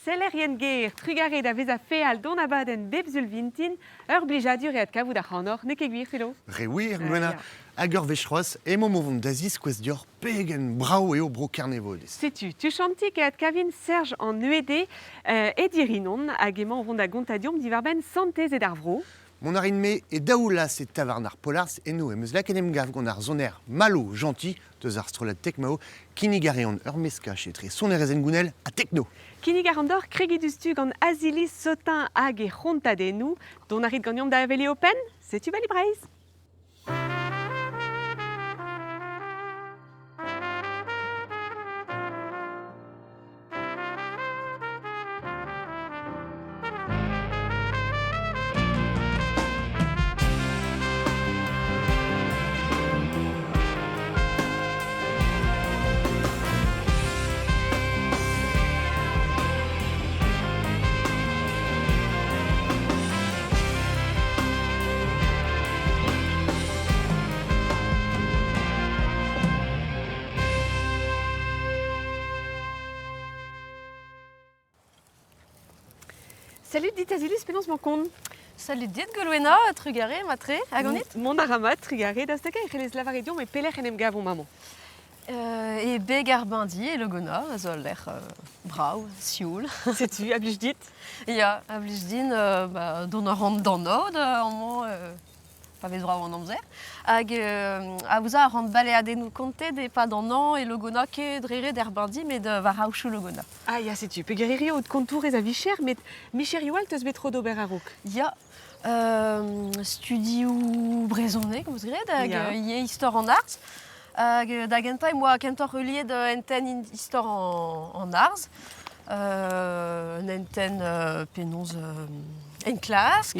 selerien ger, trugare da veza feal don abaden bebzul vintin, blijadur et kavou da c'hanor, ne ket gwir felo? Rewir, gwena, hag ur vechroaz, emo movon d'aziz kwez dior pegen brao eo bro karnevodez. Sais-tu, tu chantik et kavin Serge en nuede et dirinon, hag emañ vont da gontadiom divarben santez et d'arvro. Mon arin me e daoulas et tavarnar polars eno emeus lakenem gav gant ar zoner malo gentil deus ar strolet tekmao kinigareon ur meskache etre son erezen gounel a tekno. Kinig arandor kregidustu gant azilis sotin hag e c'hontadennou, don arit ganyom da avele open, sais-tu bali breiz? Salut dit azilis penons mon kon. Salut dit Golwena, trugare, matre, agonit. Mon aramat trugare da steka e c'helez lavarediom e pelec'h enem gavon maman. E beg ar bindi e logona, a zo l'air brau, sioul. Sais-tu, a blij dit? Ya, a blij din, don a rand danod, pa vez brau an amzer. Hag a ouza a rand baleadennou kontet e pa d'an an e logona ket drere d'er bindi met va raochou logona. Ah, ya, sais-tu, pegeriri o kontourez a vicher, met micherioal teus betro d'ober a rouk. Ya, studiou brezonne, comme gred, hag ye histoire en arts. Hag da gentañ, moi, kentor relied enten histoire en arts. Enten penons en klask,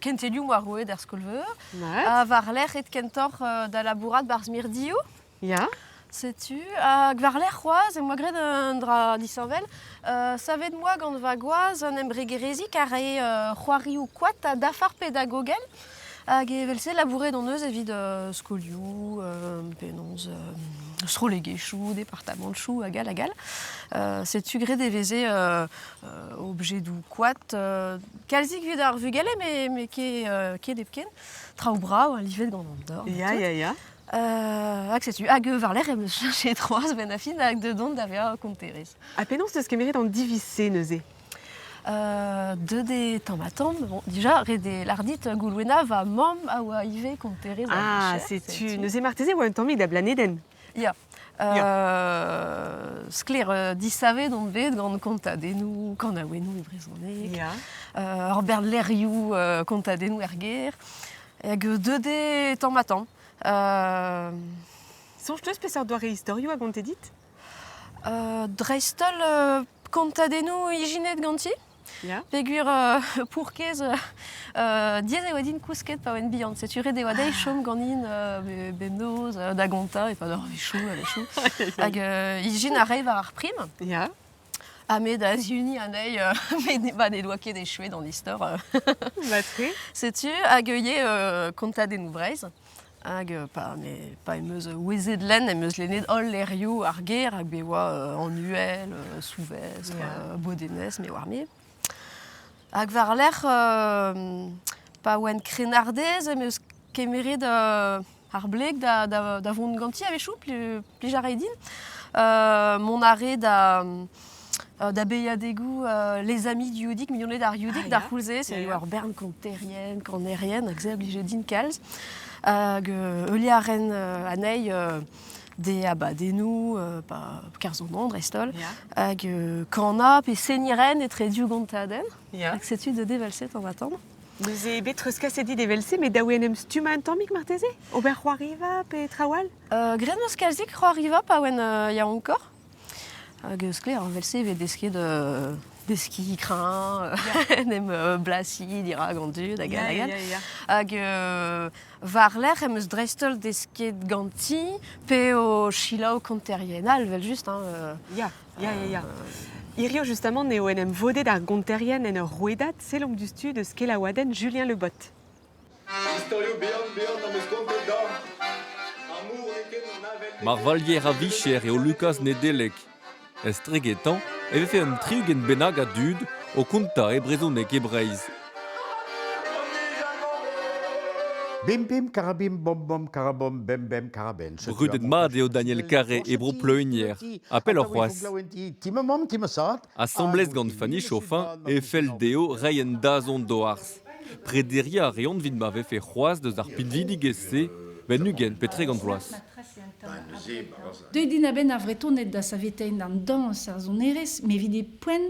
kentelioù moi roe d'er skolveur. A var l'er et kentor da labourat barz mirdiou. Ya. Sais-tu, hag var l'er c'hoaz, e moi gred un dra disanvel, savet moi gant va goaz un embregerezi kar e c'hoarioù koat a dafar pedagogel. Hag evelse labouret d'an eus evit skolioù, penons, strolegechou, département de chou, agal, agal. Sais-tu gred eveze objet d'ou koat, kalzik vid ar vugale, mais ket depken, traoù brao, a livet gant an dor. Ya, ya, ya. Hag sais-tu, hag var l'er em eus chercher troaz ben a fin hag de don da vea konterez. A penons teus kemeret an divise neuze. De des tamm bon, déjà, rede lardit Goulwena va mom a oa ive konterez a Ah, sais-tu, neuze marteze oa un tammig da blaneden. Ya. Skler disave don bet gant kontadennou, kanaouennou e brezhoneg. Ya. Ur bern lerioù kontadennou er ger. Hag de tamm. Sonj teus peus ar doare historioù a gant dit? Dreistol kontadennou ijinet ganti. Ya. Pegur pourkez diez e oa din kousket pa oen bihan. Sais-tu red e oa deiz chom ganin bemnoz da gonta e pa d'ar vechou, a vechou. Hag ijin a reiv ar prim. Ya. Ha met da ziuni anei met ne doa ket e chouet dans l'histoire. Matre. Sais-tu, hag ye kontadennou breiz. Hag pa emeus ouezet len, emeus lennet ol lerioù ar ger, hag be oa annuel, souvestre, bodenez, me war me. Hag var l'er pa oen krenardez, emeus kemeret ar bleg da vont ganti a vechou, plij a redin. Mon are da beiadegou les amis du youdik, millionnet d'ar youdik, d'ar c'houlze, c'est ur bern konterien, kanerien, hag ze a blije din kalz. Hag euli a ren anei de abadennou, pa karzon an drestol, hag kana pe seniren etre diou gontaden. Hag setu de develset an attendre. Neuze betreus kaset dit evelse, met da oen em stuma un tammig marteze? Ober c'hoariva pe trawal? Gred meus kalzik c'hoariva pa oen ya ankor. Hag skler an velse ve desket deski krin, nem blasi, dira gantu, da gal, gal. Hag var l'er em eus dreistol desket ganti, pe o chilao konterienal, vel just, Ya. Irio justement ne oen em vodet ar gonterien en ur rouedat selom du stud eus kelaouaden Julien Lebot. Historio behan am eus kontet da. Mar vallier a vicher eo Lucas Nedelek. Estregetan, e vefe un triugen bennak a dud o konta e brezonek e Breizh. Bim bim karabim bom bom karabom bem bem karaben. Brudet mat eo Daniel Carré e bro pleunier. Appel ur c'hoaz. Assemblez gant Fanny Chauffin e fel deo reien dazon doars. Prederia a reont vid ma vefe c'hoaz deus ar pinvidig esse, ben nugen petre gant vloaz. Deuit din a ben a vretonet da sa vetein an dans ar zonerez, me vide poen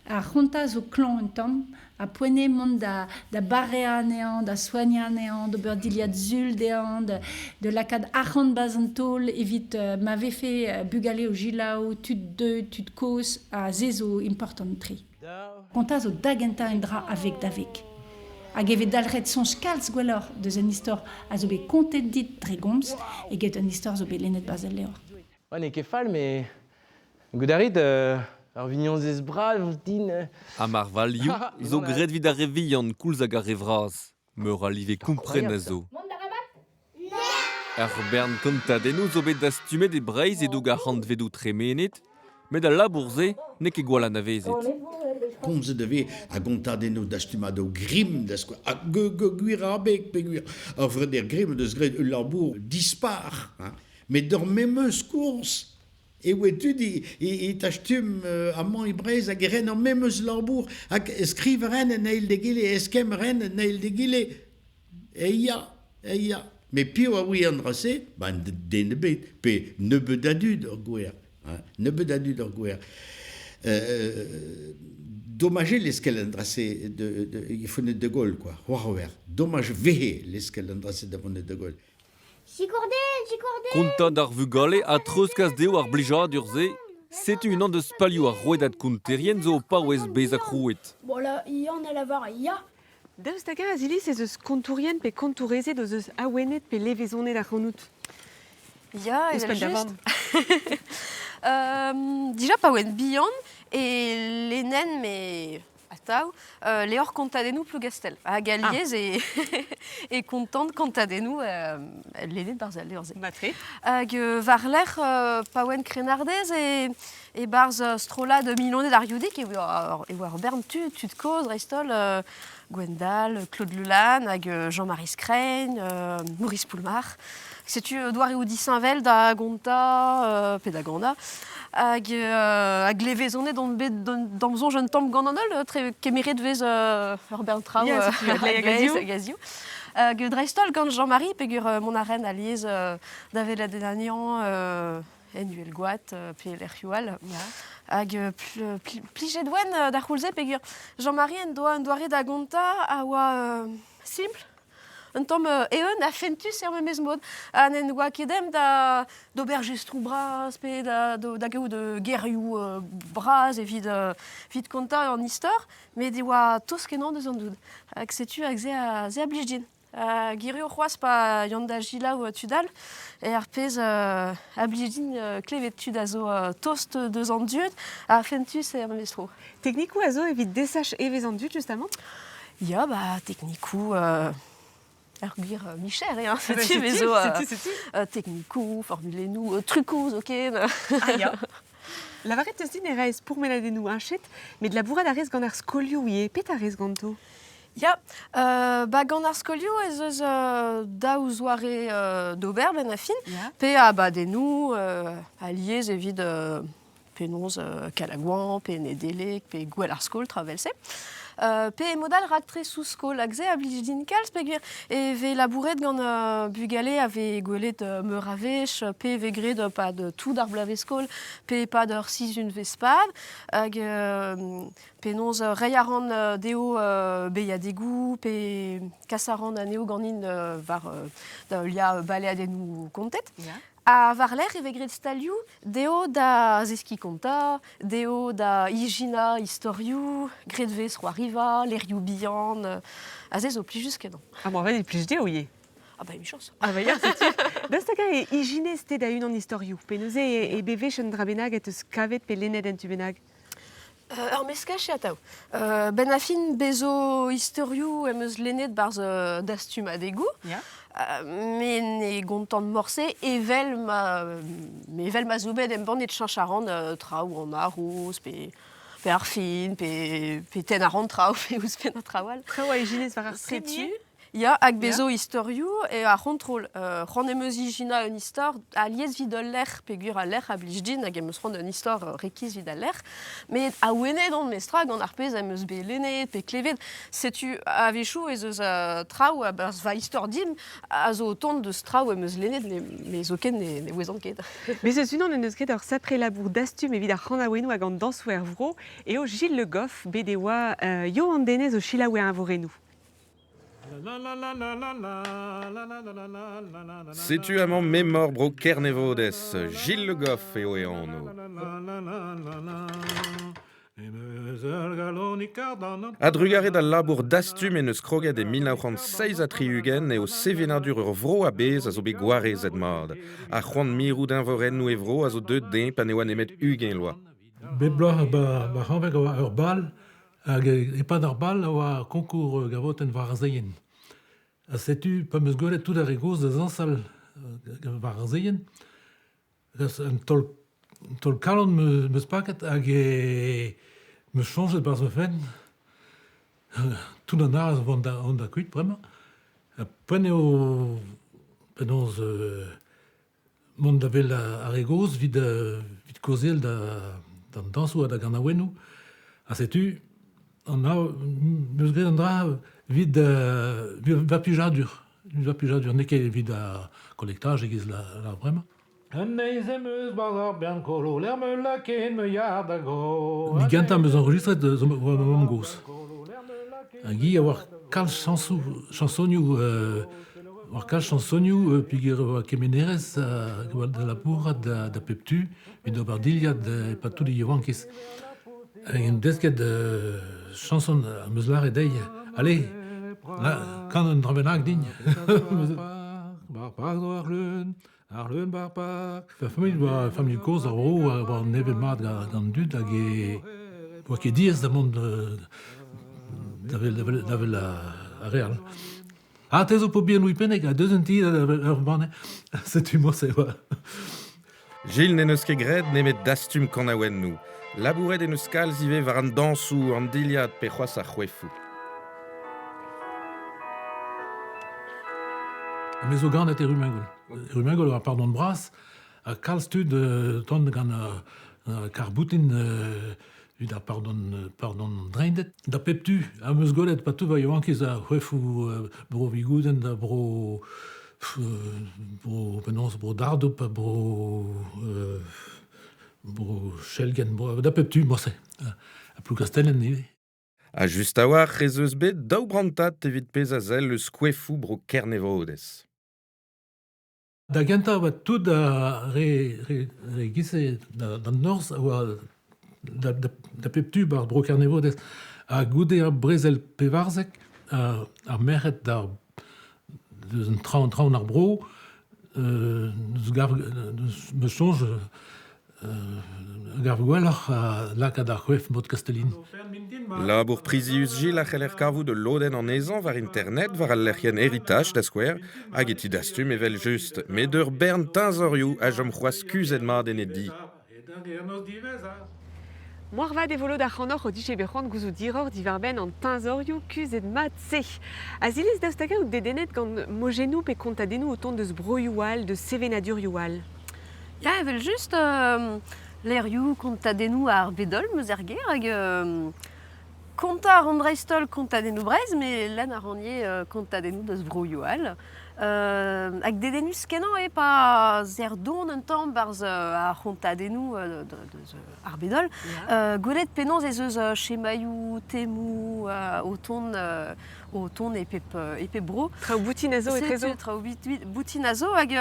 a c'hontaz o klan un tamm, a poene mont da barrea nean, da soigna nean, da beurdiliad zul dean, de lakad arc'hant baz an tol, evit ma vefe bugale o gilao, tud deux, tud kos, a zezo important tri. C'hontaz o dagenta en dra avek davek. Hag evet dalret sonj kalz gwellor deus an istor a zo bet kontet dit dre gomz, eget an istor zo bet lennet bazel levr. Ouais, n'est kefal, mais goudarit, ar vignon zez bral, vous din. A mar valioù, zo gret vid a revian koulz hag a revraz. Meur a live kompren a zo. Ar bern kontadennoù zo bet dastumet e Breizh e doug a c'hant vedou tremenet, met a labourze ne ket gwall an avezet. Komz deve a gontadenno dastumado grim desko a gwir a bek peguir a vreder grim deus gret ul labour dispar, met d'ur memeus kours e wetud e tastum amant e Breizh hag ren ur memeus labour hag skriv ren en eil de gile eskem ren en eil de gile eia me pio a oui an drase ban den bet pe nebeud adud ur gwer nebeud adud ur gwer dommage l'eskel an drase il faut de Gaulle quoi war dommage vehe l'eskel an drase de Gaulle. Konta d'ar vugale a treuzkaz deo ar blijad urze, setu unan deus palioù ar roedat konterien zo pa ouez bez a krouet. Bon là, en a lavar, ya. Daoust hag a aziliz ez eus kontourien pe kontourezet eus awenet pe levezonet ar c'honout. Ya, Eus evel pen da just. vamm. Dija pa oen bihan, e lenen, me atav, lehor kontadennoù plougastel. Hag a liez e kontant kontadennoù lenen barzel lehorze. Batre. Hag war l'er pa oen krenardez e barz strolad milonet ar youdik e war bern tud koz, reistol, Gwendal, Claude Lelanne, hag Jean-Marie Scraigne, Maurice Poulmar. Setu doare ou disinvel da gonta, pe da ganda, hag levezonet d'amzon jeune tamm gandanol, tre kemeret vez ur bern trao Glaiz a gazioù. Hag dreistol gant Jean-Marie, pegur mon arren a liez davet la denanian, en uel goat, pe l'erioal. Hag plije doen da c'houlze pegur Jean-Marie en doare da gonta a oa simple. Un tamm eeun a fentus ur memez mod. An en oa kedem d'aubergestrou bras, pe da gaou de gerioù bras e vid konta an istor, met e oa toskenan deus an doud. Hag setu hag ze a blij din. Girio c'hoaz pa yant da gilaou tudal, e ar pez a blij din klevet tud a zo tost deus an dud, a fentus ur memez tro. Teknikou a zo evit desach evez an dud justement. Ya, ba, teknikou... Ar gwir micher, hein, Setu, setu bezo technikou. formulennoù, trukoù, zo ken. Ya. Lavaret eus din e rez pour meladennoù anchet, met de la bourrade a rez gant ar skolioù ie, pet a rez ganto. Ya, ba gant ar skolioù ez eus daou zoare d'ober ben a fin, pe a badennoù, a liez evit penonz kalagouan, pe nedelek, pe gwell ar skol travelse. Pe modal raktre sous skol hag ze a blij din kalz pegur e ve labouret gant bugale a ve gwelet meur a vech, pe ve gret pa de tout ar blave skol, pe pa d'ur siz un vespad, hag penonz rei a ran deo beiadegou, pe kas a ran aneo ganin var lia baleadennoù kontet. A var l'er e ve gret stalioù deo da zeski konta, deo da igina istorioù, gret vez roariva, lerioù bihan, a zez o plijus kenan. Ah bon, vel e plij deo ie. Ah ba, emichos. Ah ba ya, setu. Daoust hag a e iginez te da un an istorioù, pe neuze e bevech un dra benag et eus kavet pe lennet en tu benag. Ur meskache atav. Ben a fin bezo istorioù em eus lennet barz dastum adegou. Ya. Men e gontan morse evel ma zoubed em bannet chancharan traoù an arroz, pe pe ar fin, pe ten a rentrao, pe ouz pen a trawal. Trawa e jinez war ar Setu, premie. ya hag bezo historiou e a rentrol ron emeus ijina un histor a liez vid ul lec'h pegur a lec'h a blijdin hag emeus ron un histor rekiz vid a lec'h met a ouenet on mestra gant ar pez emeus be lennet pe klevet setu a vechou ez eus traoù a bas va histor dim a zo tont deus traoù emeus lennet me zo ken ne ouezan ket. Mais ce unan en eus ket ur sapre labour dastum evit ar c'hanaouenou hag an dansou er vro eo Gilles Le Goff bedeoa yo an denez o chilaouer an vorenou. Setu amañ memor bro kernevodes, Gilles Le Goff eo e anno. Adrugaret al labour dastum en eus kroget e 1906 a triugen eo sevenadur ur vro a bez a zo bet gwarezet mat. A c'hoant mirou d'invorennou e vro a zo deud demp an eoan emet ugen loa. Bebloch ba c'hanvek oa ur bal, hag e-pad ar bal oa konkour gavoten war zeien. A setu pa meus gwelet tout ar egoz da zansal war zeien. Un tol kalon meus paket hag meus chanjet bar zo fen. Tout an ar vant da kuit bremañ. Pren eo penonz mont da vel ar egoz vid kozel d'an dansou a da ganaouenou. A setu, an a meus gret an dra vid va pujadur. Va pujadur, ne ket vid a kolektaj egiz la bremañ. An eiz emeus bar ar bern kolo, l'er me laken me yard a go. Ni ganta meus enregistret zo mam goz. Hag a war kalz chansonioù war kalz chansonioù peogwir oa kemenerez da labourat da peptu vid ober diliad e pa tout e yaouankiz. En desket chanson a meus lare dei. Allez, kan un dravenag din. Bar park do ar leun bar park. Familh koz ar vro war nevet mat gant dud hag oa ket diez da mont da vel a real. A te zo po bien ouipennek a deus un tid ur banne. Setu mos e oa. Gilles n'en eus ket gret nemet dastum kanaouennou. Labouret en eus kalz ive war an dansou, an diliad pe c'hoaz ar c'hwefou. Me zo ganet e rumengol. Rumengol war pardon bras, a kalz tud ton gant karboutin vid ar pardon dreindet. Da peptu, a meus golet pa tout va yaouankiz a c'hwefou bro vigouden da bro penonz bro dardop a bro chelgen, da peptu mos a plou kastellen nive. A just a war ez eus bet daou brantat evit pez a zel eus c'hwefou bro kernevodes. Da genta oa tout a re gise d'an norz oa da peptu bar bro kernevodes a goude ar brezel pevarzek ar merc'hed d'ar deus un traoù ar bro me chanj gar gwelloc'h lakad ar c'hwef mod Kastelin. Labour prizius Gilles a c'heller kavoù de loden an ezan war internet war al lec'hien heritage da skouer hag eti dastum evel just. Met ur bern tinzorioù a jom c'hoaz kuzet mat en e di. Moar va devolo da c'hanoc'h o dije berc'hant gouzout diror divarben an tinzorioù kuzet mat se. A zilez daoustaka ou dedenet gant mojenou pe kontadenou o tont deus broioù-all, deus sevenadur youal. Ya evel just lerioù kontadenou ar bedol meus er ger hag konta ar andreistol kontadenou brez, me lenn ar ranier kontadenou deus broioù-all. Hag dedenus kenan e pa zer don un tamm barz ar kontadenou ar bedol. Gwelet penonz ez eus chemaioù, temou, o ton e pep bro. Traoù boutinazo e trezo. Traoù boutinazo hag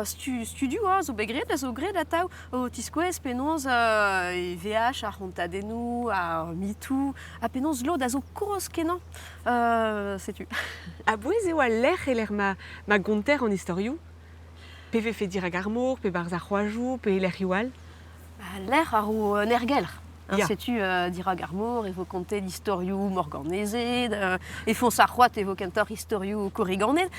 studiou zo begret a zo gret ataou o tiskouez penonz e VH ar kontadenou, ar mitou, a penonz lod a zo koros kenan. Setu. A bouez eo a lec'h e l'er ma gonter an istorioù? Pe vefe dir hag ar mor, pe barz ar c'hoajoù, pe l'er youal? Lec'h ar o nergelc'h. Ya. Setu dira gar mor, evo konte l'istorioù morganezet, e fons ar c'hoat evo kentor istorioù korriganezet,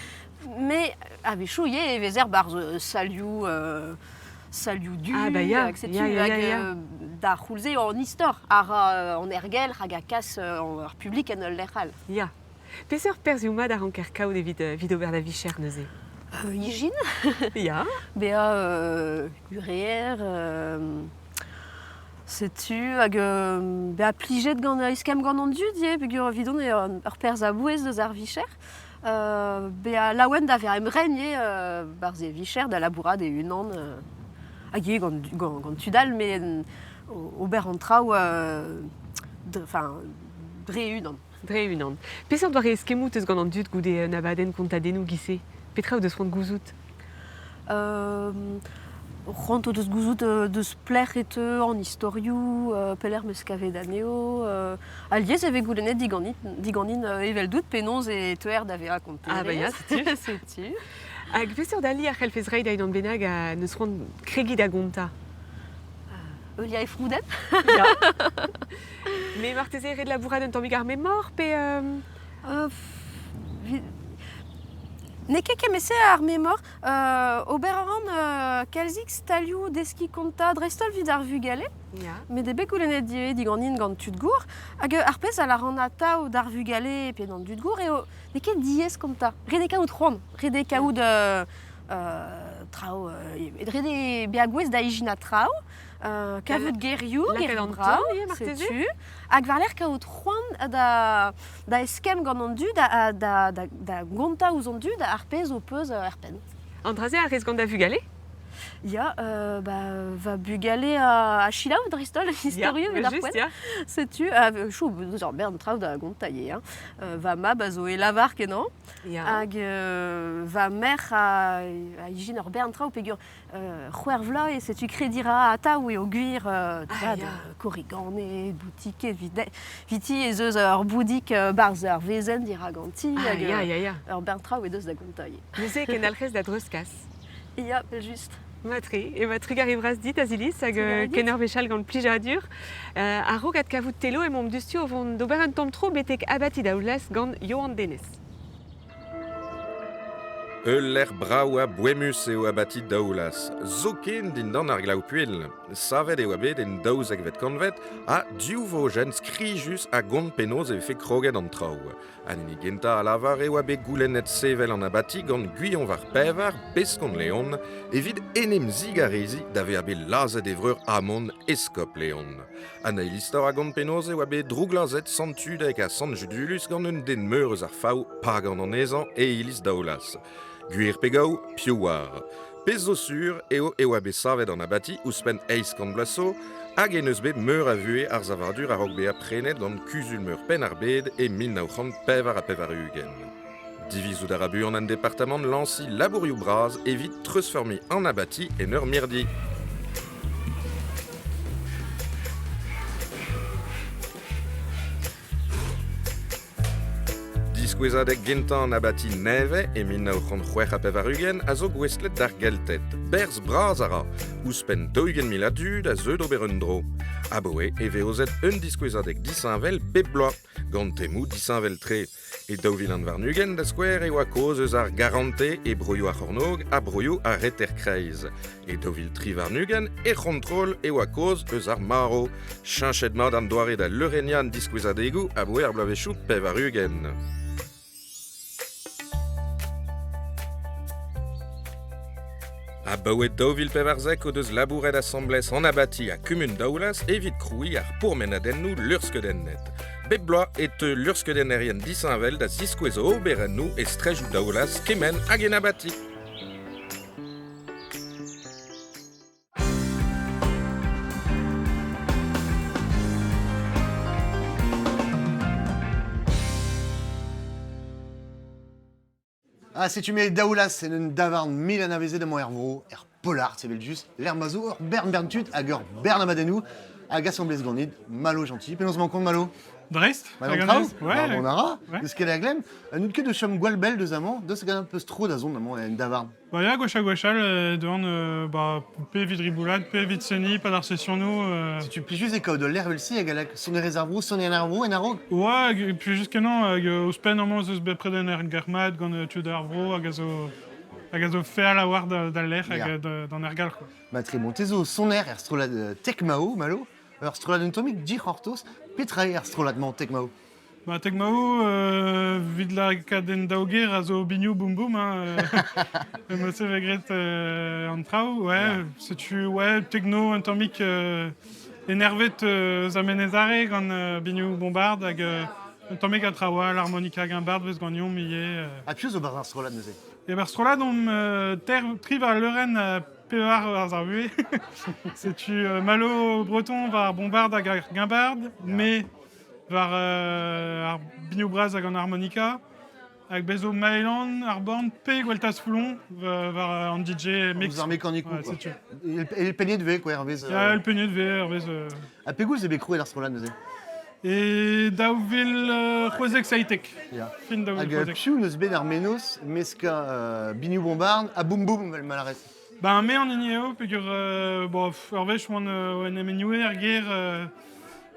me a vechou ye e vezer barz salioù du, Ah, bah, ya, hag setu ya. hag da c'houlze en istor, en ergel, hag a kas en publik en ul lec'hal. Ya. Peseurt perzioù-mat ar anker kaout evit ober da vicher neuze. Ijin, Ya. bea ureer, setu, hag bea plijet gant iskem gant an dud, peogwir vidon ur perz a bouez deus ar vicher. Bea laouen da ver emren barze vicher da labourad e unan hag gant tudal, mais ober an traoù dre unan. Dre unan. Peseurt doare eskemout eus gant an dud goude nabadenn kontadennoù gise. Petra ou deus c'hoant gouzout? C'hoant o deus gouzout deus plec'h et en istorioù, peler meus kavet aneo. Aliez eve goulennet diganin evel dout penonz e teuer da vea konterez. Ah, ba ya, setu. Setu. Hag peseurt ali ar c'hellfez reiñ da unan bennak a neus c'hoant kregit a gonta. Eulia e froudet. Ya. Me marteze red labourad un tammig ar memor, pe... Ne ket kemese ar memor, ober a ran kalzik stalioù deski konta drestol vid ar vugale, Ya. met debek goulennet dire diganin gant tudgour, hag ar pez a la ran ataou d'ar vugale pe d'an tudgour, ne ket diez konta. Rede kaout c'hoant, rede kaout traoù, rede bea gwez da ijina traoù, kavout gerioù, Lakaat an traoù, tamm, marteze? setu, hag var l'er kaout c'hoant da eskem gant an dud, da gonta ouz an dud, ar pez o peus ar pen. Andraze a rez gant da vugale? Ya, va bugale a chilaou dristol, historiou, Ya, dar just, poen. ya. Setu, chou, deus ur bern traoù da gontaille, va mab a zo e lavar kenan, Ya. hag va merc'h a ijin ur bern traoù peogwir c'hwer vla e setu kredira ataou e o gwir ya. korrigane, boutiket, viti e zeus ur boudik barz ur vezen dira ganti, Ah, hag ya, ya, ya. ur bern traoù e deus da gontaille. Neuze ken alc'hez da dreuskas. Ya, just. Matre, e ma trug arrivras dit azilis hag Trugarez dit. ken ur vechal gant plijadur. A rogat kavout telo e mom dustio o vont d'ober un tamm tro betek abati da oulas gant Johan Denez. L'er braou a bouemus eo abati daoulas. Zoken din dan ar glaou puel. Savet eo abet en daouz hag vet kanvet, a diouvo jen skrijus a gont penoz e fe kroget an traoù. Anini genta a lavar eo abet goulennet sevel an abati gant guion var pevar, beskon leon, evit enem zig a rezi da ve abet lazet evreur amon eskop leon. Anna ilistor a gont penoz eo abet drouglazet santud hag a sant judulus gant un den meurez ar faou pa gant an ezan e ilis daoulas. Gwir pegaou, piouar. Pez zo sur eo abe savet an abati ouspen eiz kant blaso, hag en eus bet meur a vue ar zavardur a rog be aprenet gant kuzul meur pen ar bed e 1900 pevar a pevar ugen. Divizout a rabu an departement lansi labourioù braz evit treusformi an abati en ur mirdi. Diskouezadek gentan abati neve e 1900 a pevar ugen a zo gwestlet d'ar geltet. Berz braz a ra, ouspen 2000 a dud a zeud ober un dro. Aboe e veozet un diskouezadek disinvel bep bloa, gant temou disinvel tre. E daouvil an var nugen da skouer eo a koz eus ar garante e broio a c'hornog a broio a reter kreiz. E daouvil tri var nugen e c'hontrol eo a koz eus ar maro. Chinchet mat an doare da leurenian diskouezadegou aboe ar blavechou pevar ugen. A baouet daouvil pevarzek o deus labouret assemblez an abati a kumun daoulas evit kroui ar pourmenadennou lurskedennet. Bep bloa et lurskedennerien disinvel da ziskouezo oberennou e strejou daoulas kemen hag en abati. Ah, c'est tu mets daoulas, c'est un davarn mil an aveze de mon hervro, polar, c'est bel just, l'air mazo, bern tut, hag ur bern amadenou, hag assemblez gannid, malo gentil, penaos man kont malo. Dreist, Madame hag Trau, an eus, ouais. bon ara, Ouais. deus ket glem, un ket de chom gwalbel deus amant, deus gant un peus tro da zon amant en davarn. Ba ya, gwachal, deon, pe vid riboulad, pe vid seni, pa d'ar session nou. Si tu plies juste kao de l'air velsi, hag alak son réservo, son en arvo, en arog. Ouais, puis juste kenan, hag ouspen normalement zeus bet preden er germat, gant tu d'ar bro, hag a zo fe a la war da l'air, Ya. hag d'an ergal, quoi. Bah très bon, tezo son air, strolad tek mao, malo, strollad un tomik di hortos, petra strollad man tekmao. Bah, Tegmao, vid la kaden daoger a zo bignou boum boum, hein. Mosse vegret an trao, ouais. C'est-tu, ouais, techno, un tomic énervé zamenezare gant bignou bombard, hag un tomic a traoa, l'harmonica gimbard, vez gagnon, millet. A pius o bar strollad neuze. Et bah, strollad, on tri var leuren a pevar ar arvue. C'est-tu malo breton var bombard hag ar gimbard, mais var ar bignou braz hag an harmonica, hag bezo maelan, ar born, pe gweltas foulon, var an DJ mix. Vous armez canico, Ouais, quoi. c'est-tu. Et le peignet de V, quoi, Hervé. Ya, el peignet de ver, vez... A pegoul ze bekro ar strollad neuze. Et daouvil c'hozek saitek. Fin daouvil Hag c'hozek. piou neus bet ar menos, meska bignou bombard, a boum boum vel malaret. Bah, me an igneo, pegur, bon, orvech oan en emeniouer ar ger,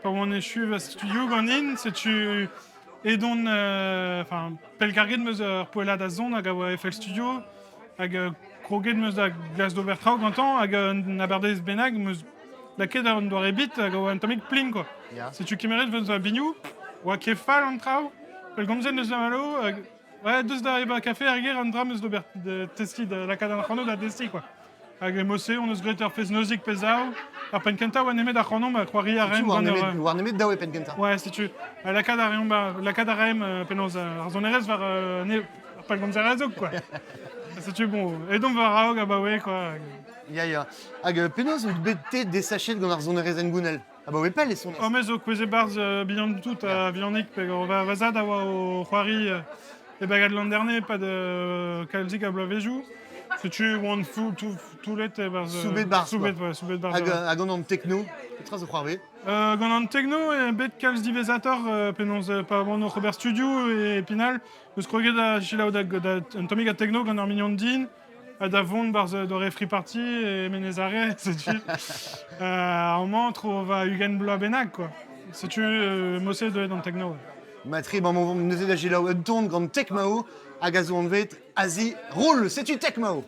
pa oan echu va studio gant in, c'est-tu edon, enfin, pelkarget meus ur poelad a zon hag a oa FL Studio, hag kroget meus da glas d'ober traoù gantan, hag na berdez benag meus laket an doare bit hag a oa an tomik plin, quoi. Ya. C'est-tu kemeret veus a bignou, oa kefal an traoù, pel gomzen neus da malo, hag, ouais, deus da eba kafe ar ger an dra meus d'ober de testi, de lakad an c'hano da testi, quoi. Hag mosse, on eus gret ur fez neuzik pezao, ar penkenta oa nemet ar c'hanom, a croari a Tu rem war gant ur... nemet daou e penkenta. Ouais, c'est-tu. Lakad a reom, lakad a rem penoz ar zonerez var ar pal gomzer a zog, quoi. C'est-tu bon. Et donc var raog a baoe, quoi. Ya. Hag penaos out bet te des sachet gant ar zonerezen gounel. Ah bah ouais, pas les sons. O mez o kweze barz bihan tout a viannik, peg o vazad a oa o c'hoari e bagad landerne, pa de kalzik a bloavezhou. C'est-tu oan tout let e barz... Soubet barz, Soubet, quoi. ouais, soubet barz. Hag an techno, petra zo c'hoarve. Gant an techno e bet kalz divezator penons pa oan o Robert Studio e Pinal, eus kroget a chilaou da un tomik a techno gant ar mignon din, a da vont barz d'ore free party e menezare, c'est-tu. Ar man tro va ugen bloa benag, quoi. C'est-tu mosse de an techno. Ouais. Matri, ban mon neuze da gilaou un ton gant tekmao, hag a zo an vet, azi, roule, setu tekmao.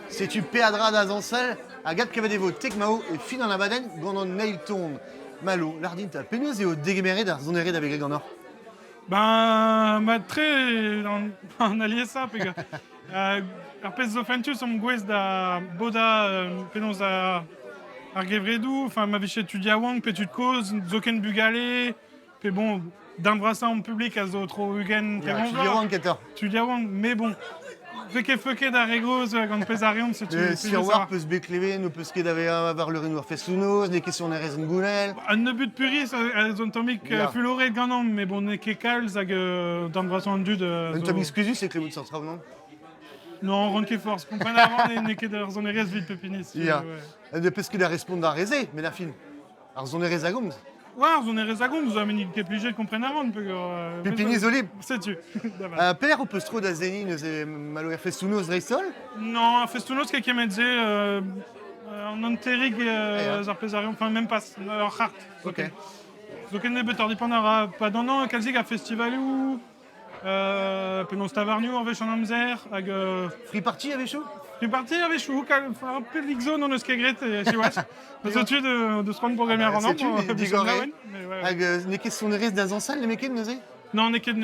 C'est-tu péadra d'Azansal, à Gat Cavadevo, Tekmao et fin en abaden, gant an neil ton. Malo, lardin ta penaos eo degemeret ar zoneret avec Greg en or. Ben, très en allié ça, parce que ar pez zo fentus am gwez da boda penaos ar gevredou, enfin ma vichet tu diawang, pe tu de cause, zoken bugale, pe bon, d'embrasser en public à zo trop ugen, Tu diawang ketor. tu diawang, mais bon, feke da regoz gant pez arion, c'est tu Si war peus bekleven, ou peus ket avar le renoir fesounoz, ne question ne rezen gounel. Un ne but puris, a zon tomik fuloret gant mais bon, ne ket kalz hag d'embrasser en dud. Un tom exclusus, c'est que le bout de centre, non? Non, ron ket force, kompren avant, ne ket ar zon erez vid pepinis. Ya. Ne peus ket a respond ar reze, mais la fin. Ar zon erez a gomz. Ouais, zon erez a gomz, vous avez ket plijé kompren avant, peu Pepinis olib. C'est-tu. Per ou peus tro da zeni neuze malo er fesounoz reisol? Non, ar festounoz ket kemetze en anterig ar pezarion, enfin même pas, ar c'hart. Ok. Zo ket ne bet ar dipant ar pa d'an kalzig ar festivalou, penaos tavarniou ar vech an amzer, hag... Free party avec chaud? Free party ar vech ou, un pelik zone an eus ket gret, si oas. Peus tu de se rendre programmer ar an, C'est-tu, digoré? Hag ne ket son erez d'Azansal, ne meket neuze? Non, ne ket.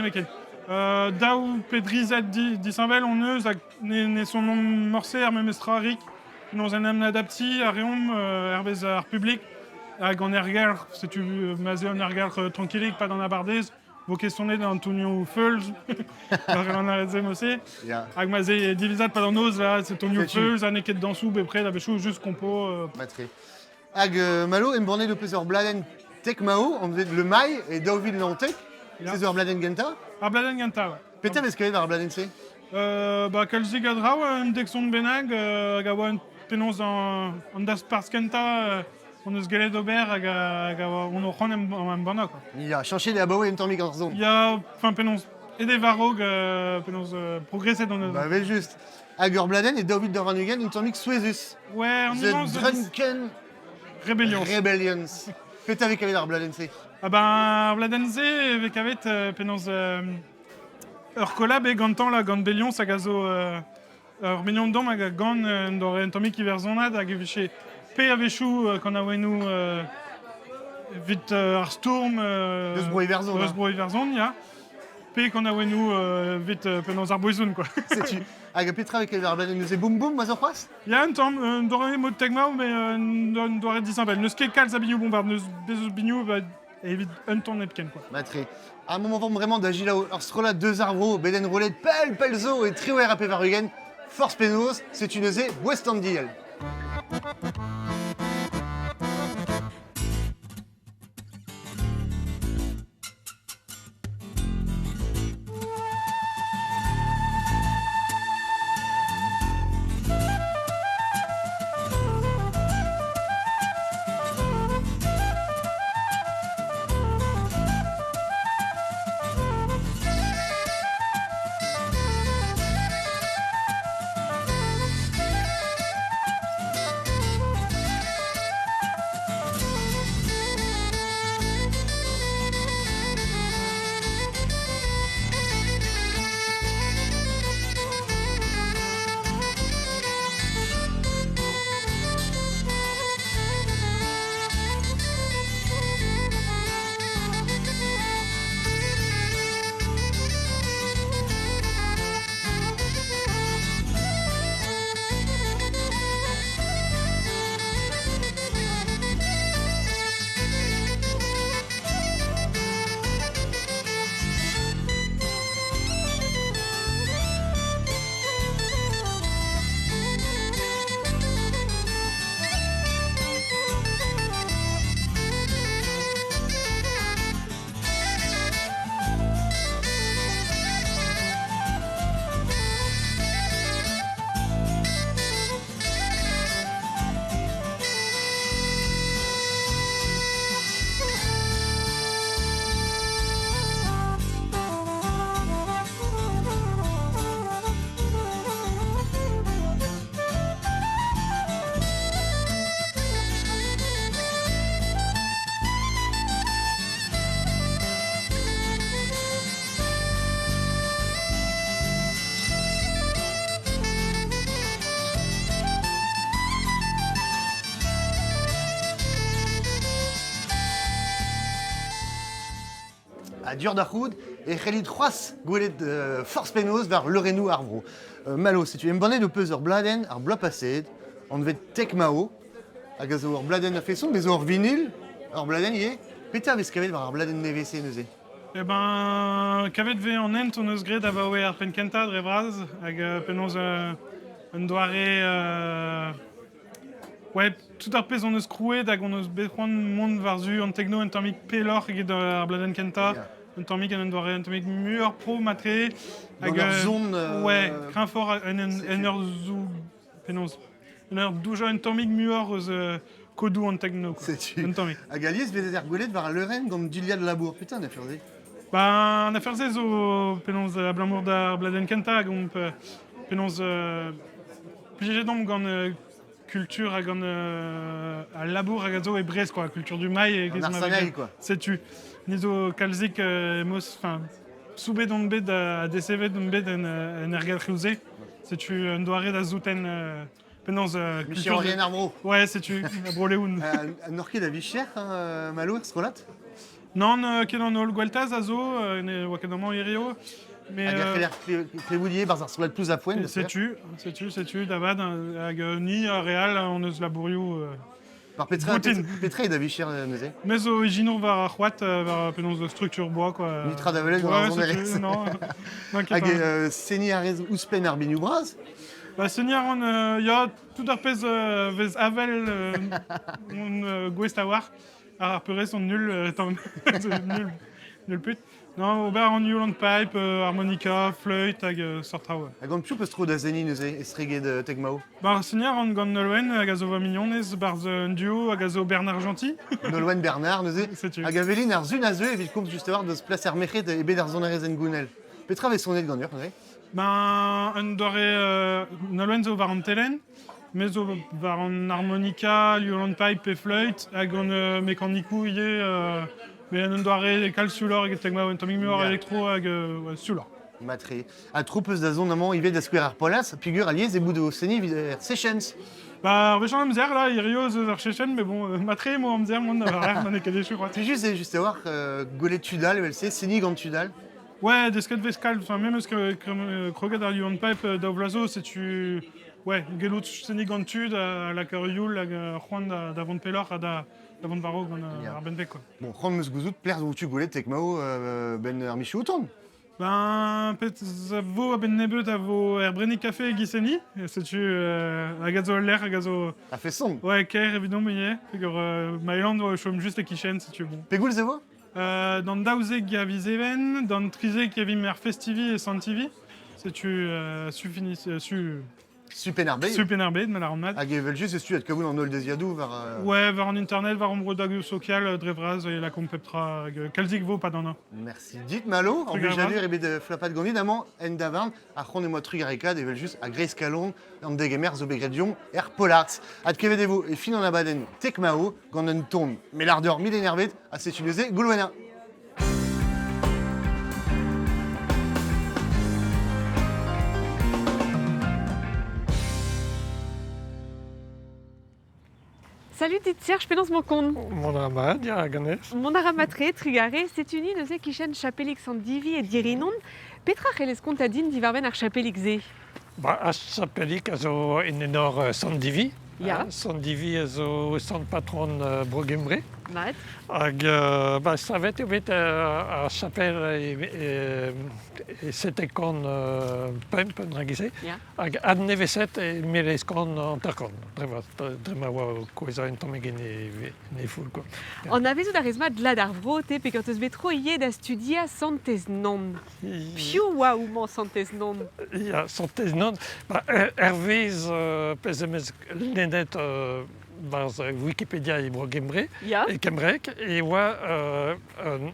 Daou pedrizet disambel on eus, hag ne son nom morse ar memestrarik, penaos en am adapti ar reom hervez ar publik, hag an erger, setu maze an erger tranquillik, pas d'an abardez, vo questionnet d'Antonio Feuls, an arrezem aussi. Hag maze divizat pas d'an oz, là, c'est Antonio Feuls, an eket dansou, bepred, avechou, juste compo. Matre. Hag malo, em bornet de peus ur bladen Tekmao, on devait le mail et daouvil l'antek, c'est ur bladen genta? Ar bladen ganta, ouais. Peter vez kavet ar bladen se? Bah, kalzig a draou, un dexon benag, hag a oa un penaos an das pars ganta, on eus gelet ober hag on o c'hant en bana, quoi. Ya, chanché de abaoe en tammik ar zon. Ya, enfin, penaos, ede varog, penaos progresset dans Bah, vel just. Hag ur bladen et daouvil d'ar vanugen en tammik souezus. Ouais, on The immense... Drunken Rebellions. Peter vez kavet ar bladen se? Ah ben, ar bladenze, evek avet penaos ur kolab e gantan la gant Bellion, hag a zo ur million dom hag a gant d'or en tammik iver zonad hag eveche pe avechou quand a ouenou vit ar storm Eus bro iver zon, eus bro iver zon, ya. Pe quand a ouenou vit penaos ar boizoun, quoi. C'est-tu. Hag a petra vez kavet ar bladen neuze boum boum, ma zo c'hoaz? Ya un tamm, d'or e mod tegmao, mais d'or e disambel. Neus ket kalz a bignou bombard, neus bezos bignou, evit un ton nepken, quoi. Matre. À un moment vraiment d'agir là, ur strola deux arbres, beden roulette, pelzo et trio RAP Varugen, force penos, c'est une neuze West Andiel. à dur d'Arhoud et Khalid Roas goulet force penos vers Lorenu Arvro. Malo, si tu aimes bonnet de peser bladen, ar bla passed, on devait tek mao, hag a zo ar bladen a fesson, mais ar vinil, ar bladen ye, petra vez kavet var ar bladen nevese neuze. Eh ben, kavet ve an ent on eus gret avaoe ar penkenta dre vraz, hag penaos un doare... Ouais, tout ar pez on eus krouet hag on eus bet c'hoant mont varzu an techno un tammig pelor eget ar bladen kenta, un tammig an doare un tammig muur pro matre. Dans leur zone... Ouais, crin fort en ur zou... Penaos. En ur douja un tammig muur eus kodou an techno. C'est-tu. Un tammig. Hag alies vezet ar goulet var Leuren gant dulia de labour. Putain, on a fait Ba, an afer zo penaos a blamour d'ar bladen kenta hag on penaos plijet dom gant culture hag an a labour hag a zo e brez, quoi, culture du mail. Un arsenal, quoi. Sais-tu. Nizo kalzik mos, enfin, soubet don bet a DCV don bet en ergal c'heuze. Sais-tu, un doare da zouten penaos Michel Orien Arvro. Ouais, sais-tu, a broleoun. An orket a vicher, Malo, er skolat? Non, ket an ol gweltaz a zo, ne oa ket an man irio. Mais hag ar c'heller klevoulier bar ar skolat plus a poent. Sais-tu, Davad, hag ni a real on eus labourioù. Par petra da vicher neuze. Mais zo eginour var ar c'hoat, var penaos de structure bois, quoi. Nitra da velet gant ar zon erez. Non, hag seni a rez ouzplen ar bignou braz. Ba, senior on ya tout ar pez vez avel on gwest a war. Ar peurez on nul, nul put. Non, ober an Newland pipe, harmonica, flûte hag sortraoù. Hag an piou peus tro da zeni neuze, estreget tek mao. Ba, senior on gant nolwen hag a zo va mignonez, barz un duo hag a zo Bernard Gentil. Nolwenn Bernard neuze. Sais-tu. Hag a velin ar zun a zeu evit komz just war deus plas ar mechet e bet ar zon erez en gounel. Petra vez sonet gant ur, neuze. Ben, un doare nolwen zo var an telen, mais zo var an harmonica, Newland pipe et flûte, hag an mekanikou ie... Mais un doare kal sulor eget tegma un tammig muor elektro hag sulor. Matre. A tro peus da zon amañ ivet da skouer ar polas, pigur aliez e bout de seni er Seychens. Ba, ar vechant amzer la, irio eus ar Seychens, mais bon, matre mo amzer mont ar ar man e kadechou, quoi. C'est juste a war golet tudal, evel se, seni gant tudal. Ouais, desket vez kal, enfin, même eus kroget ar Newland pipe da vlazo, tu... Ouais, gelout seni gant tud, a la kar youl hag c'hoant da vont pelor a da vont varo gant ar benvek, quoi. Bon, c'hoant meus gouzout, plerz ou tu golet tek mao ben ar michou outon. Ben, pet a vo a ben nebeut a vo er brenik kafe giseni, sais-tu, hag a zo l'air, hag a zo... A fait son. Ouais, kaer evidon meunier, peogwir Mailand oa chom just e kichen, sais-tu, bon. Pegoul ze vo? Dan daouzek ya vizeven, dan trizek ya vim er festivi e santivi, sais-tu, Supenerbet, mais la remat. Hag evel just estu et kavoun an ol deziadou var... Ouais, var an internet, var an brodagou social, drevraz, et la compeptra, kalzik vo, pas d'an. Merci. Dites Malo, en bejadur ebet flapat gandit, amant en davarn, a c'hon e moa trugarekad, evel just a greiz kalon, an degemer zo begredion, er polartz. Ad kevet evo, e fin an abaden tek mao, gant un ton, me l'ardeur millénervet, a setu neuze, goulwena. Salut dit Serge, penans mon compte. Mon ramad, ya ganes. Mon aramatre, trigare, c'est une neuze kichen chapelik sandivi et dirinon. Petra cheles contadine divarben ar chapelik ze. Ba, a chapelik a zo en enor sandivi. Ya. Sandivi a zo sant patron Brogembre. Mat. Hag, ba, savet eo bet a chapel e setekon pemp en ragize. Ya. Hag ad neveset e meleskon antarkon. Drema oa koeza en tammegen ne foul, quoi. On avait tout d'arisma de la d'arvrote, pe quand eus betro ie da studia santez non. Piou oa ou man santez non. Ya, santez non. Ba, ervez pezemez nenet barz Wikipédia e Brogembre, e Kembrek, e oa un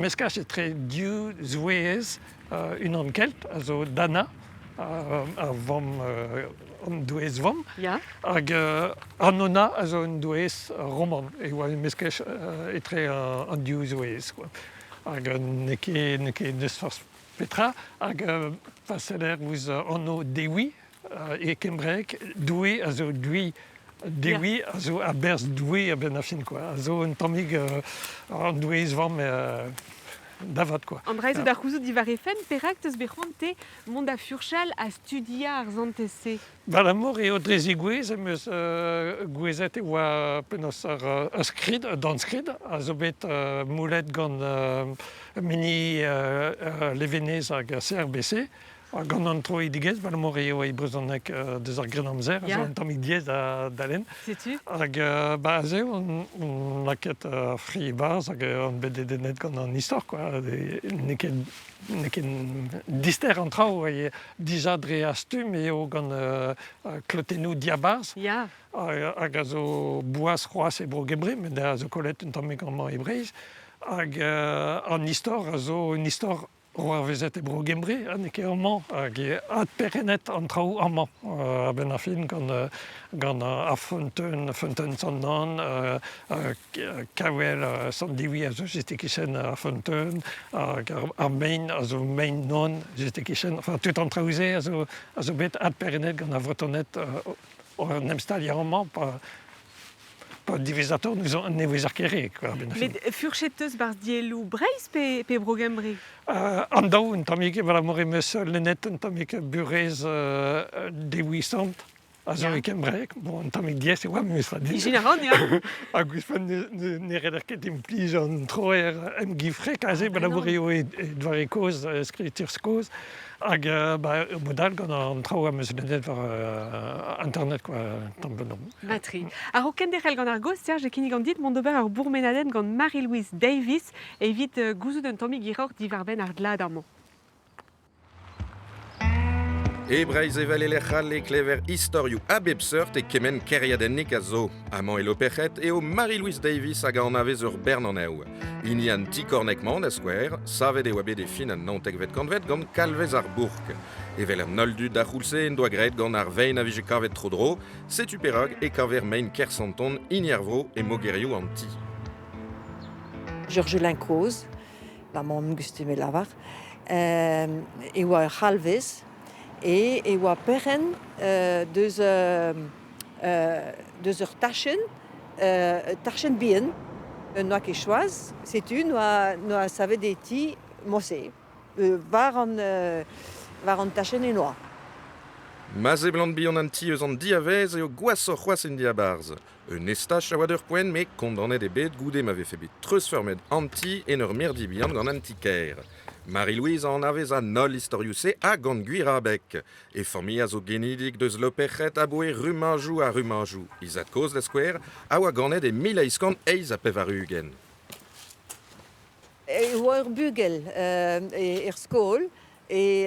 meskach e tre diou zouez un an kelt, a zo dana, a vom an douez vom, hag an ona a zo un douez roman, e oa un meskach e tre an diou zouez, quoi. Hag neke deus farz petra, hag faseler ouz anno dewi, e Kembrek, doue a zo dwi dewi, a zo a berz doue a ben a fin, quoi. A zo un tammig an douez vam d'avat, quoi. Andreiz da c'houzout divarefen, perak teus bec'hante mont a furchal a studia ar zantese. L'amour eo drezi gwez, emeus gwezet e oa penaos ar skrid, dan skrid, a zo bet moulet gant mini levenez hag CRBC, gant an tro idigez, l'amour eo e brezhoneg deus ar gren amzer, zo an tammig diez da len. Setu? Hag ze on laket fri bars hag an bet denet gant an istor, quoi. Neken dister an traoù e dija dre a stum eo gant klotenou diabars. Ya. Hag a zo boaz c'hoaz e bro gebre, met a zo kollet un tammig an man ebreiz. Hag an istor a zo un istor oar vezet e bro gembre, ne ket amman, hag ad perennet an traoù amman a ben a fin gant a fonteun sandan, kawel sandiwi a zo jestekichen a fonteun, hag ar main a zo main non jestekichen, enfin tout an traouze a zo bet ad perennet gant a vrotonet or nemstalia amman, pa divizator ne vez ar kere, quoi, ben a fin. Met furchetteus barz dielou Breiz pe brogembre? An daou un tammig, l'amour emeus lennet un tammig burez deouisant, a zo e kembrek, bon, un tammig diez e oa meus fa diez. Generan, ya. Hag ouzfen ne redder ket implij an troer gifrek, a ze l'amour eo e dvare koz, skriturz koz, hag modal gant an traoù a meus lennet war internet, quoi, tamm benom. Matri. Ar o kenderel gant ar goz, Serge, e kinnig an dit mont d'ober ar bourmenadenn gant Marie-Louise Davis, evit gouzout un tammig iror divarbenn ar glad armand. E Breiz evel e lec'hal e klever istorioù a bep seurt e kemen keriadennik a zo. Amañ e loperc'het eo Marie-Louise Davis hag an avez ur bern an eo. Ini an ti kornekman da skouer, savet e oa bet e fin an nantek vet kanvet gant kalvez ar bourk. Evel an noldu da c'houlse en doa gret gant ar vein a vije kavet tro dro, setu perag e kaver mein kersanton iniarvro e mogerioù an ti. Georgelin Koz, la mon gustume lavar, e oa c'halvez, e oa peren deus ur tachen bien, noa ket choaz, setu noa savet e ti mose, war an tachen e noa. Maze blant bihan an ti eus an diavez eo gwasoc'h c'hoaz en diabarz. Un estach a oa d'ur poent, me kondanet e bet goude m'ave fe bet treus fermet an ti en ur mirdi bihan gant an ti-kêr. Marie-Louise an avez a nol istorioù-se a gant gwir a bek. E familh a zo genidik deus loperc'het a boe rumanjou a rumanjou. Izad koz da skouer a oa ganet e mil a iskan eiz a pev ar ugen. E oa ur bugel er skol, e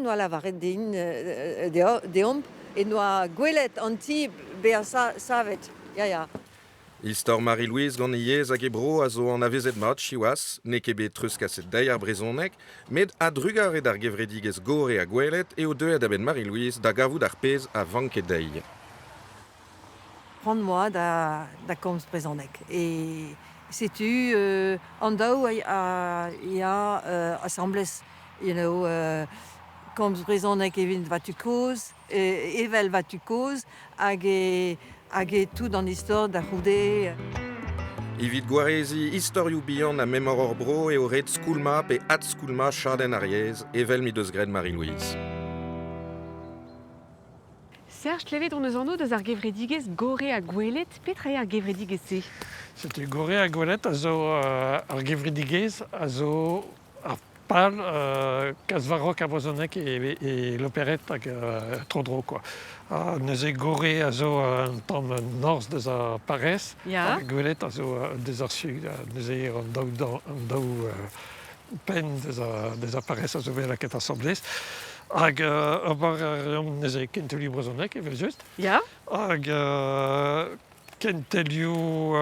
noa lavaret din deomp, e noa gwelet an ti be a savet, ya. Istor Marie-Louise gant yez hag e bro a zo an avezet mat chiwas, ne ket bet treuskaset deiz ar brezhoneg, met a drugaret ar gevredigez gore a gwelet eo deuet a ben Marie-Louise da gavout ar pez a vanket deiz. Prend moi da komz brezhoneg. E setu an daou a assemblez, komz brezhoneg evit vatu koz, evel vatu koz, hag e tout an istor da c'houde. Evit gwarezi istorioù bihan a memor ur bro eo ret skoulma pe ad skoulma chadenn ar yez, evel mi deus gret Marie-Louise. Serge, klevet on eus anno deus ar gevredigez gore a gwelet, petra ar gevredigez se? Setu gore a gwelet a zo ar gevredigez a zo ar pal kazvarok a brezhoneg e loperet hag tro dro, quoi. Neuze gore a zo an tamm norz deus a parez, Ya. gwelet a zo deus ar sug, neuze an daou pen deus a parez a zo bet laket assemblez. Hag bar neuze kentelioù brezhoneg evel just. Ya. Hag kentelioù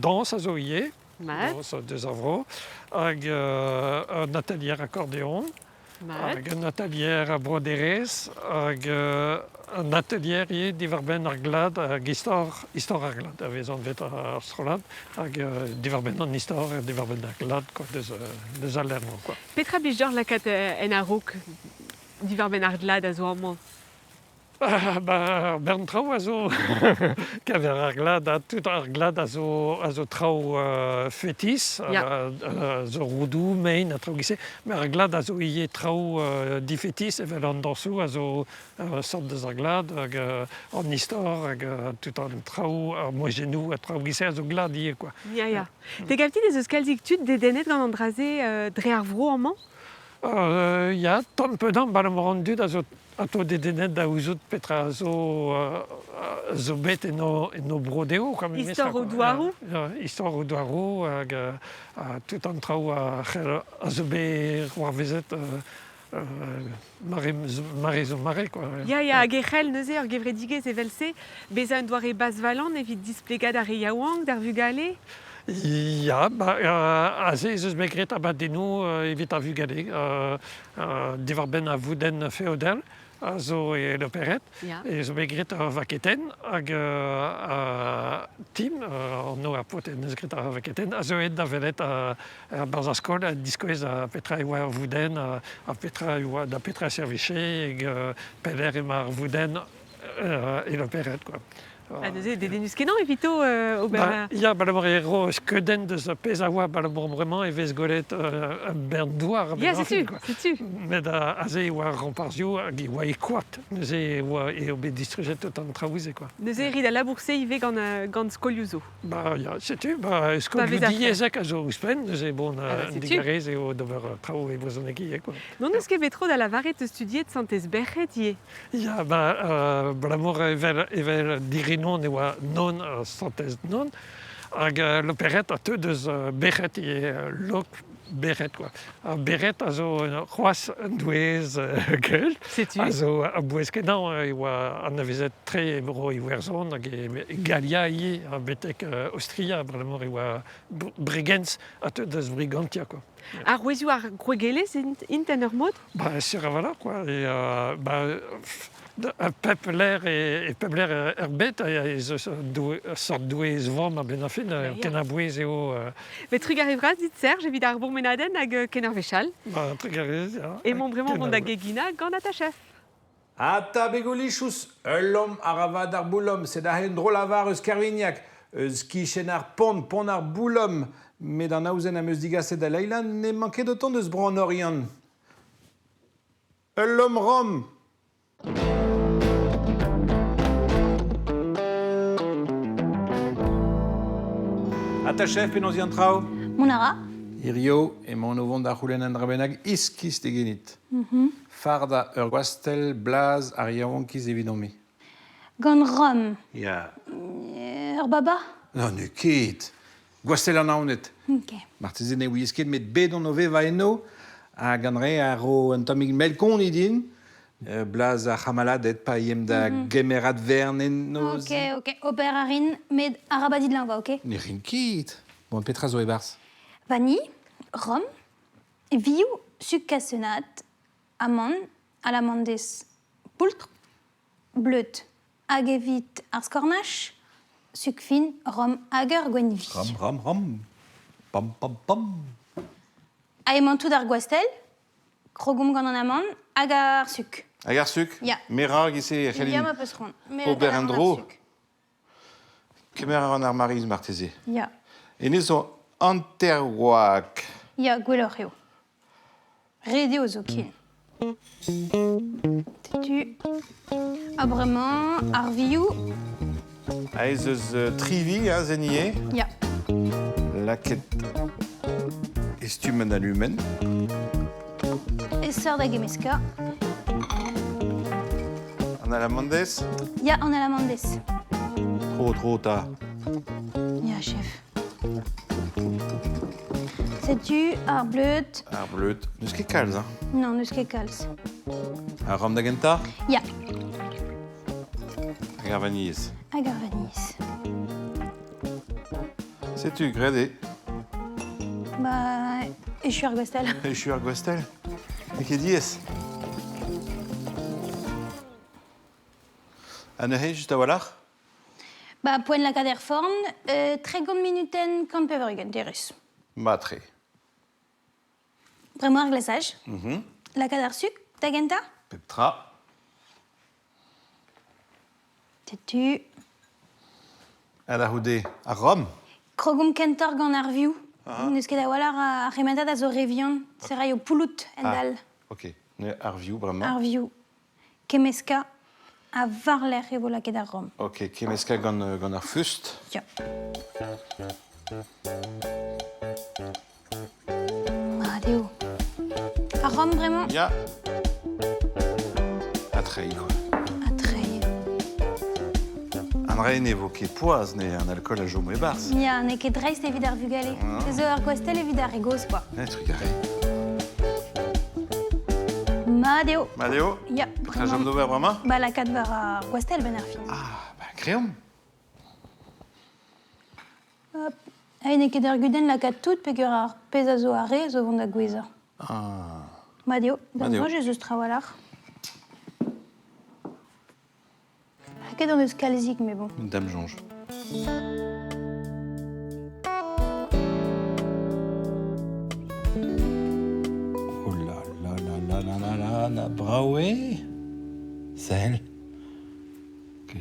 dans a zo ie. Mat. Dans deus ar vro. Hag un atelier accordéon. Mat. Hag un atelier a broderez. Hag un atelier ie divarbenn ar glad hag istor ar glad. A vezan vet ar strolad. Hag divarbenn an istor e divarbenn ar glad, quoi, deus al lernon, quoi. Petra blij lakat en a rok divarbenn ar glad a zo amman? Bern trao a zo kever ar glad a tout ar glad a zo trao fetis, zo roudou, mein, a trao gise, mais ar glad a zo ie trao difetis evel an dansou a zo sort deus ar glad hag an istor hag tout an trao ar mojenou a trao gise a zo glad ie, quoi. Ya. Te gavti deus eus kalzik tud dedennet gant an draze dre ar vro an man? Ya, tan pedan balam dud a zo ato dedennet da ouzout petra zo bet eno brodeo. Istor o douarou? Istor o douarou hag tout an trao a zo bet war vezet mare zo mare, quoi. Ya, hag e c'hell neuze ur gevredigez evel-se, bezañ doare bas valan evit displegad ar yaouank, d'ar vugale? Ya, aze ez eus begret abadennou evit ar vugale. Diwar ben a vouden feodal, a zo e l'operet, e zo begret ar vaketen, hag tim, an a poten eus gret ar vaketen, a zo et da velet ar barz ar skol, a diskoez a petra e oa ar vouden, a petra e oa da petra serviche, eg peler e mar vouden e l'operet, quoi. Neuze dedenus kenan evito ober... Ya, balamor e ro skeudenn deus pez a oa balamor bremañ e vez golet bern douar. Ya, setu. Met aze e oa ramparzio hag e oa e koat. Neuze e oa e obe distrujet tout an traouze, quoi. Neuze rid a labourse ive gant skolioù. Ya, setu. Skolioù diezek a zo ouspen. Neuze bon digarez eo d'ober trao e brezhoneg ie, quoi. Non eus ket betro da lavaret studiet santez berc'het ie? Ya, balamor evel dire non e oa non santez non, hag l'operet a teu deus berc'het e lok berc'het, quoi. Berc'het a zo c'hoaz douez geul, a zo a bouez kenan e oa an avezet tre ro e werzon hag e galia ie a betek Austria, bremañ e oa Bregenz a teu deus Brigantia, quoi. Ar ouezioù ar groegelez inten ur mod? Sur a vala, quoi. Pepler e pepler ur bet e sort douez vam a ben a fin, ken a bouez eo... Bet trug arrivraz dit Serge evit ar bourmenaden hag ken ar vechal. Trug arrivraz, ya. E mon bremañ mont da gegina gant a ta chef. Ata begolichous, l'homme aravad ar boulom, c'est da hen drôle avar eus kervignac, eus kichen ar pont ar boulom, met an aouzen am eus digaset da leilan, ne manket de ton deus bron orion. L'homme rom. Ata chef penons an trao? Monara. Irio e mon ovon da c'houlen an drabenag iskis te genit. Farda ur gwastel blaz ar yaouankiz evidon mi. Gant rom. Ya. Ur baba? Non, ne ket. Gwastel an aonet. Ok. Martezen e ouiesket met bet on ove va eno a ganre a ro an tamig melkon idin. Blaz a c'hamaladet pa yem da gemerat vern en noz. Ok. Ober arin med arabadid lan va, ok? Ne rin ket. Bon, petra zo e bars. Vanille, rhum, viou, sucre cassonat, amande, à l'amandès, poultre, bleut, hag evit ar skornach, sucre fin, rhum, hag ur gwenvi. Rom. Pam. Aemantou d'ar gwastel, krogom gant an amande, hag ar sucre. Hag ar sucre? Ya. Mera gise e c'helin. Ya, ma peus ron. Ober an dro. Kemer an ar mariz marteze. Ya. En ezo anterwak. Ya, gwellor eo. Rede o zo kin. Tetu. Abremañ, ar viou. A ez eus trivi, zenie. Ya. Laket estumen alumen. E seur da gemeska. An alamandez. Ya, an alamandez. Tro ta. Ya, chef. Setu, ar bleut. Ar bleut. Neus ket kalz, hein? Non, neus ket kalz. Ar ram da genta? Ya. Hag ar vaniez. Hag ar vaniz. Setu, grede. Echu ar gwastel. Echu ar gwastel. Ne ket diez. An ehe just a walach? Poen la kader forn, 30 minuten kant pevergen, derus. Tre. Bremañ ar glasaj. La kader sucre, ta genta? Petra. Tetu. Adahoude, à Rome. Krogum kentor gant ar viou. Ah. Neus ket a walar a rementat a zo revion. Serai o poulout endal. Ok, ne Arviou, vraiment. Ar viou. Kemeska a varler e vola ket ar rom. Ok, kemeska gant ar fust. Ja. Adeo. Ar rom, vraiment? Ya. Atrei, quoi. Atrei. An re ne vo ket poaz ne an alcool a jom e barz. Ya, ne ket dreist evit ar vugale. Ah. Te zo ar gwastel evit ar egoz, quoi. Ne, trugare. Madeo. Madeo? Ya, Tra jom d'ober brama? Ba la kat var ar gwastel ben ar fin. Kreom. Hop. Ha ne ket ar guden la kat tout pegur ar pez a zo ar re zo vont da gweza. Ah. Madeo. Madeo. Moi, je eus trawalar. Ha ket an eus kalzik, mais bon. Une dame jonge. Oh là là là là là là là, na braoué. Sel.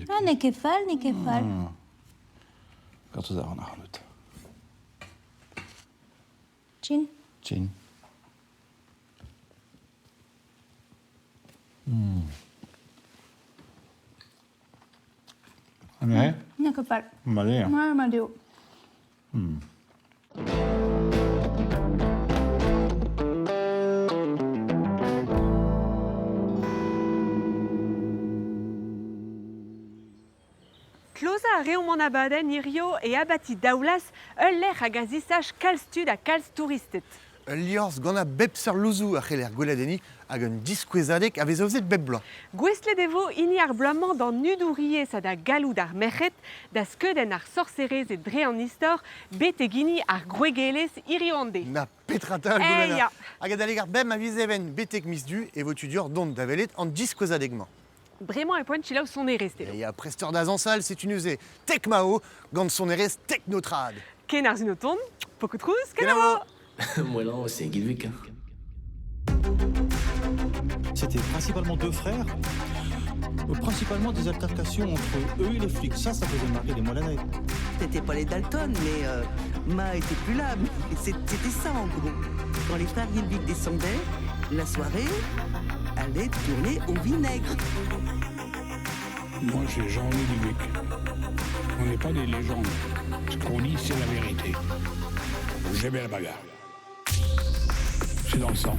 Ah, ne ket fall, ne ket fall. Quand ouz ar an arlout. Chin. Chin. Ouais. Ne ket fall. Malé. Ouais, Madeo. Kloza a reomant abaden irio e abati daoulas ul lec'h hag a zisaj kalstud a kalz touristet. Liorz gant a bep louzou a c'heller gweladeni hag un diskouezadek a vez aozet bep blanc. Gweslet evo ini ar bloamant d'an nudouriez a da galoud ar merc'het, da skeudenn ar sorcerez e dre an istor, bet e gini ar gweghelez irioande. Na petrata al Eh, goulana. ya. Hag a daleg ar bem a vizeven betek misdu e votudur dont da velet an diskouezadegman. Bremañ e poent chilaou son erest Et a presteur d'azansal, c'est une usée Tecmao, gant son erez Technotrad. Ken ar zunoton, pokout trouz, ken avo. Moi là, c'est Guilvic. C'était principalement deux frères, principalement des altercations entre eux et les flics. Ça faisait marquer les Molanais. C'était pas les Dalton, mais Ma était plus là. Mais c'était ça en gros. Quand les frères Guilvic descendaient, la soirée allait tourner au vinaigre. Moi, c'est Jean-Louis Guilvic. On n'est pas des légendes. Ce qu'on dit, c'est la vérité. J'aimais la bagarre. C'est dans le sang.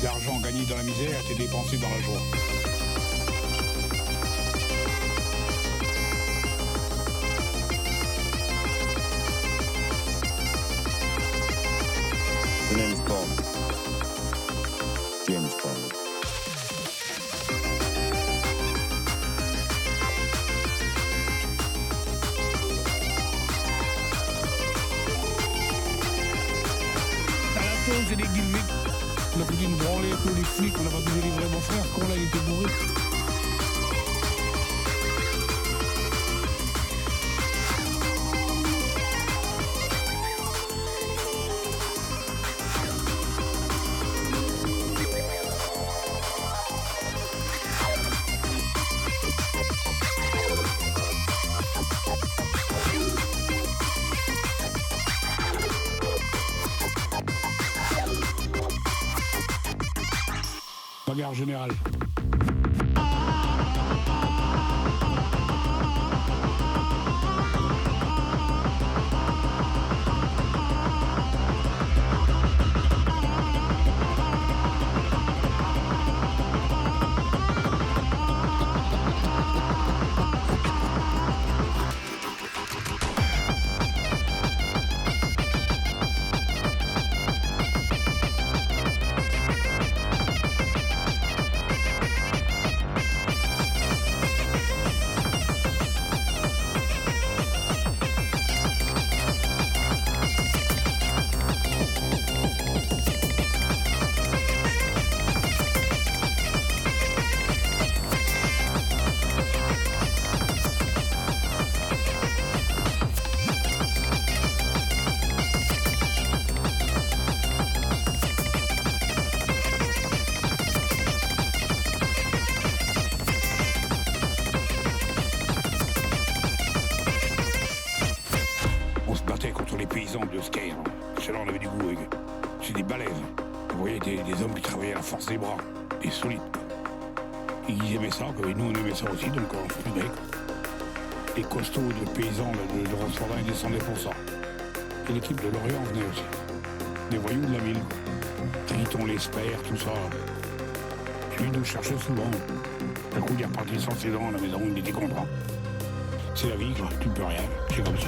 L'argent gagné dans la misère était dépensé dans la joie. James Bond. James Bond. À la fin, c'est des Guilvic. On a foutu une branlée pour les flics, on n'a pas pu livrer mon frère, quand là il était bourré. Bagarre générale. paysans de skier. Ceux-là, on avait du goût. C'est des balèzes. Vous voyez, des hommes qui travaillaient à la force des bras, des solides. Ils aimaient ça, quoi. Et nous, on aimait ça aussi, donc on se plumait. Les costauds de paysans de Rochefort ils descendaient pour ça. Et l'équipe de Lorient venait aussi. Des voyous de la ville, quoi. Triton, l'Espère, tout ça. Lui nous cherchait souvent. D'un coup, il est reparti sans ses dents à la maison, il était content. C'est la vie, quoi. Tu peux rien, c'est comme ça.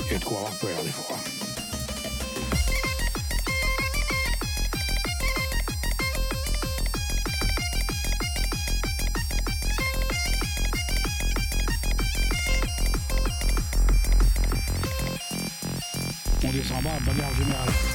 Il y a de quoi avoir peur, des fois. On descend bas, bagarre générale.